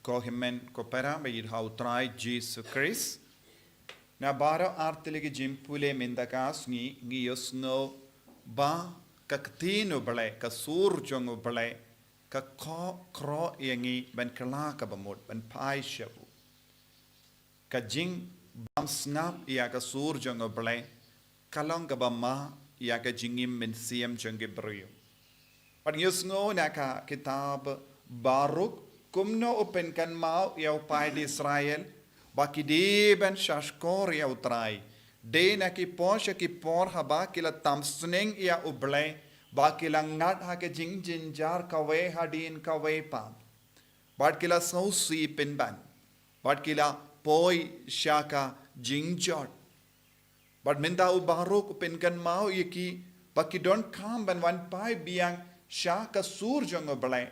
Kohimen Kopera by how try Jisu Christ. Na bara artilegi jimpule mindaka Sngi Giosno ba kaktino bale ka surjongo bale ka kro yangi ban kala ka bamod ban pai shabu ka jing bam snap ya ka surjongo bale kalong ka bama ya ka jingim min siam jonge brio pan yosno na ka kitab Baruk kumno open kan mau ya pai di Israel baki de ban shashkor ya utrai de na ki posha ki por haba kila tamsneng ya uble ba kila ngat ha ke jing jinjar kawe hadin kawe pam bat kila sausi pinban bat kila poi shaka jingjot bat minda u baruk pinkan mau yeki baki don kam ban wan pai biang shaka sur jongo ble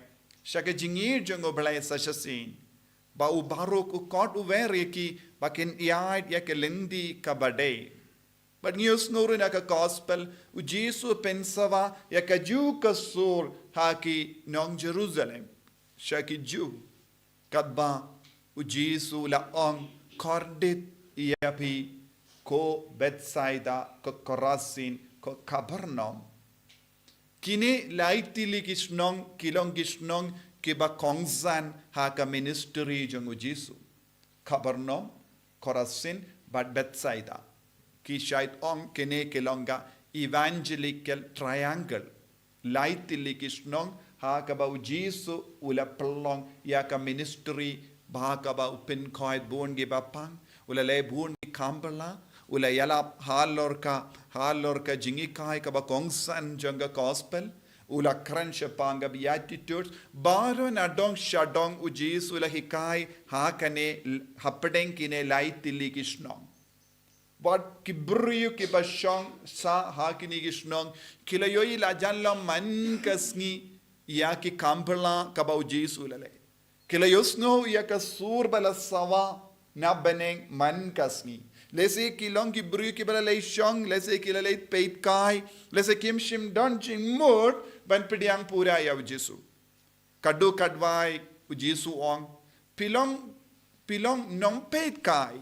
shaka jingir jongo ble sashasin ba u baruk u kot u vereki bakin iad ya ke lendi kabade but news nuru na ka gospel u Jisu pensava ya ka ju ka sur haki nong Jerusalem shaki ju kadba u Jisu la ong kordit ya pi ko Bethsaida ko Korasin ko Kapernaum kini laitili kisnong kilong kisnong kiba kongsan haka ministry jong u Jisu Kapernaum Korasin but Bethsaida ki shait ong kene kelonga evangelical triangle laitili kisnong ha ka ba Jisu ula pelong ya ka ministry ba ka ba upin koit bon gi ba pang ula le bon gi kambala ula yala halor ka jingi kai ka ba kongsan jonga gospel ula kranche panga beatitudes baro na dong shadong u Jisu ula hikai ha kane hapdeng kine laitili kisnong but kibriyu kibashong sa hakini gishnong kilayoy la janla man kasngi ya ki kampala kabau Jisu lale kilayosno ya kasur bala sawa na beneng man kasngi lese kilong kibriyu kibala lay shong lese kilalay peit kai lese kim shim don jing mud ban pidiang pura ya Jisu kadu kadwai Jisu ong pilong nong peit kai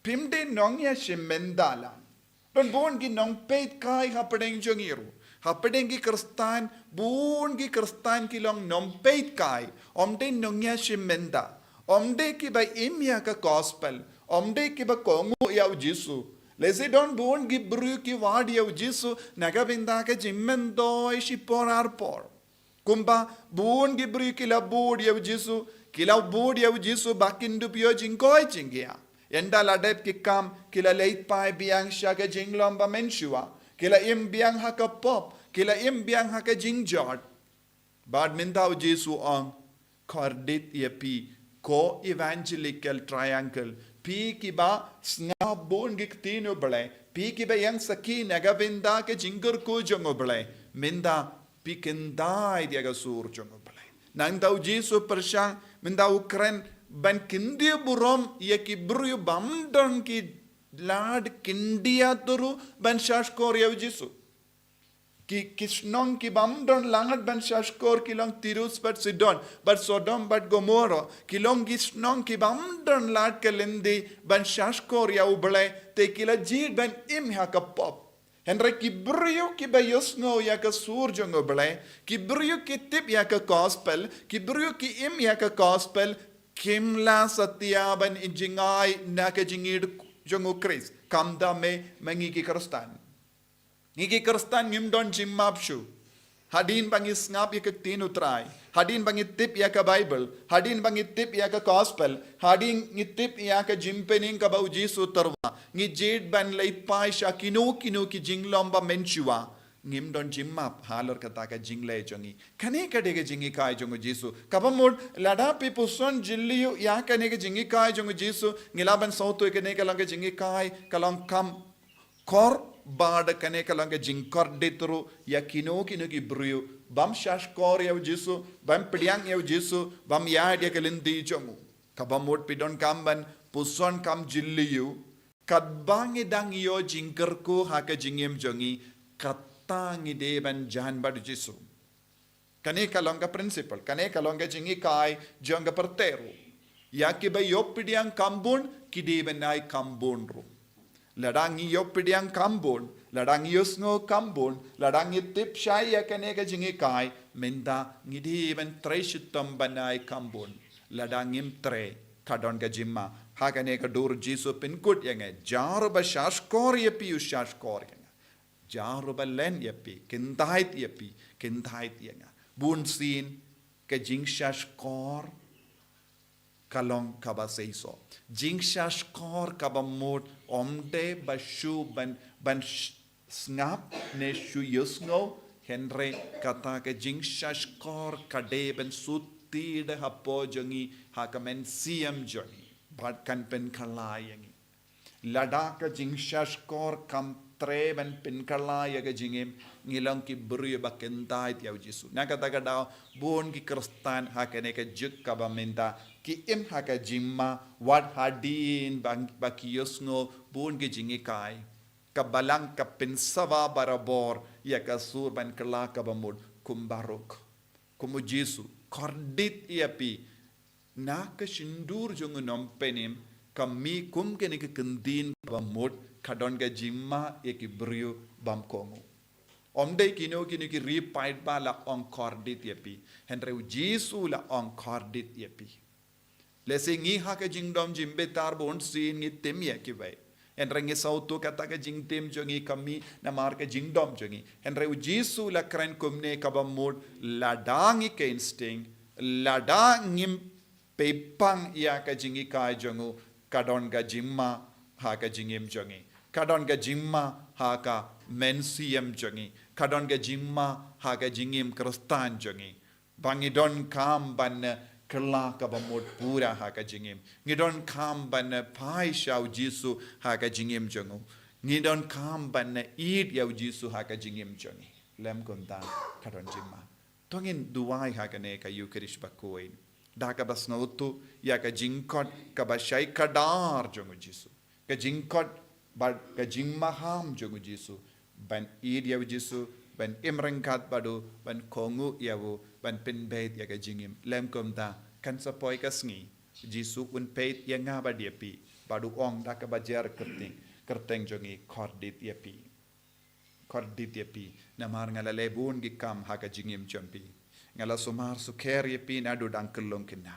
Pimde nong ya shimendala. Don bon gi nong peit kai hapadeng jongiru. Hapadeng gi kristan bon gi kristan ki long nong peit kai. Omde nong ya shimenda. Omde ki ba imya ka gospel. Omde ki ba kongo ya Jisu. Lese don bon gi bru ki wad ya Jisu nagabinda ka jimmendo shipor arpor. Kumba bon gi bru ki la bod ya Jisu. Kila bod ya Jisu bakindu pio jingkoi jingya. Enda ladep kikam kila leit pai biang shaga jinglomba menshua kila im biang haka pop kila im biang haka jingjot bad minda Jisu ong kordit yepi ko evangelical triangle pi kiba snabon giktino bale pi kiba yang saki nagavinda ke jingur ko jongo bale minda pi kendai dia ga sur jongo bale nanda Jisu persang minda ukren ban kindia burom ya ki bru bamdon ki lad kindia turu ban shashkor ya Jisu ki kisnong ki bamdon lad ban shashkor ki long tirus but Sidon but Sodom but Gomorrah ki long kisnong ki bamdon lad kelendi ban shashkor ya ubale te kila jid ban im ha ka pop henry ki bru ki ba yosno ya ka sur jongo bale ki bru ki tip ya ka gospel ki bru ki im ya ka gospel Kimla satyaban injingai naka jingid jongo Christ kamda me mangi ki kristan ngiki kristan ngim don jimmapshu hadin bangi snap ya tin utrai hadin bangi tip ya ka bible hadin bangi tip ya ka gospel hadin ngi tip ya ka jimpening ka bau Jisu tarwa ngi jid ban leit pai sha kino ki jinglomba menchua ngim don jimmap halor kata ka jingle jongi kane kadege jingi kai jongo Jisu kabamod lada pe puson jilliu ya kane ke jingi kai jongo Jisu ngilaban sauto kane kalang ke jingi kai kalang kam kor bad kane kalang ke jingkor detru ya kino ki bru bam shash kor ya Jisu bam pidiang ya Jisu bam ya dia kelindi jongo kabamod pidon kamban puson kam jilliu kadbangi dang yo jingkerku ha ke jingim jongi kat tangi deban jahan badu Jisu kane kalonga principle kane kalonga jingi kai jonga perteru Ya ki ba yopidiang kambun kidibenai kambun ru. Ladangi yopidiang kambun, ladangi yusngo kambun, ladangi tip shaya kaneka jingikai, menda ngidiben treshitam banai kambun. Ladangim tre kadon ka Jingma. Hakane ka dur Jisu pinkut yange jaruba shashkor yepi u shashkor yange. Jaruba len yepi, kintait yanga. Bun sin ka jing shashkor kalong kaba seiso. Jing shashkor kaba mut omde bashu ban snap ne shu yusngo Henry kata ka jing shashkor kade ben sutide hapo jongi hakamen siam jongi. Bad kan pen kalayangi. Lada ka jing shashkor kam treban pen kalaya ka jingim ngilang ki beri bakentai tiaw Jisu. Nakata daw bon ki kristan hakane ka juk ka bamenta ki im haka Jingma wat hadin bakiyosno bon ki jingi kai ka balang ka pensawa barabor ya ka surban kala ka bamud kumbarok kumu Jisu kordit iapi na ka shindur jong nompenim kami kum kene ke kendin bamud kadon ga Jingma e ki brio bam kongo omde kino ki repied ba la on kordit iapi henre Jisu la on kordit iapi lese ngi ha ka jingdom jimbe tar bon sin ngi tem ya ki bai henre ngi sauto kata ka jing tem jongi kami na mar ka jingdom jongi henre Jisu la kran komne ka bamud la dangi ke instinct la dangim pepang ya ka jingi ka jongu kadon ga Jingma ha ka jingim jongi kadon ga Jingma ha ka mensiam jongi kadon ga Jingma ha ka jingim kristan jongi bangidon kam ban kela ka bamut pura ha ka jingim ngidon kam ban pai shau Jisu ha ka jingim jongu ngidon kam ban id yau Jisu ha ka jingim jongi lem konta kadon Jingma tongin duai ha ka ne ka Ïukharist Bakhuid da ka bas nautu ya ka jingkot ka bashai kadar jongu Jisu ka jingkot ba ka Jingma ham jongu Jisu ban id yau Jisu ban imrengkat badu ban kongu yawu ban pinbait ya ka jingim lem komta kan sapoi ka Sngi Jisu un peit ya nga ba diapi badu ong da ka bajar kerteng jongi kordit yapi namar ngala lebun gi kam ha ka jingim champi ngala sumar suker yapi na du dangkelong kina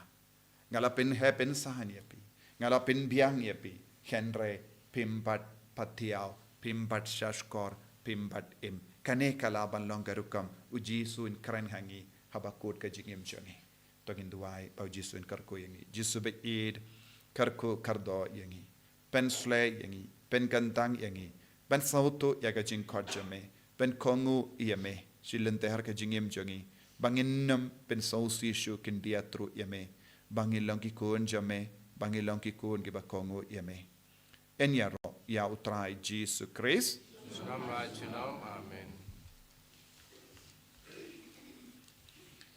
ngala pin he pen sahan yapi ngala pin biang yapi henre pimbat patiao pimbat shashkor pimbat im kane kalaban long garukam Jisu in kran hangi habakut ka jingim jongi togin duai pau Jisu in karko yangi Jisu be id karko kardo yangi pen slay yangi pen kantang yangi ban sauto yaga jing korjame pen kongu yame silente har ka jingim jongi banginnam pen sausi shu kin diatru yame bangilong ki kun jame bangilong ki kun ki bakongu yame en yaro ya utrai Jisu Christ Amen.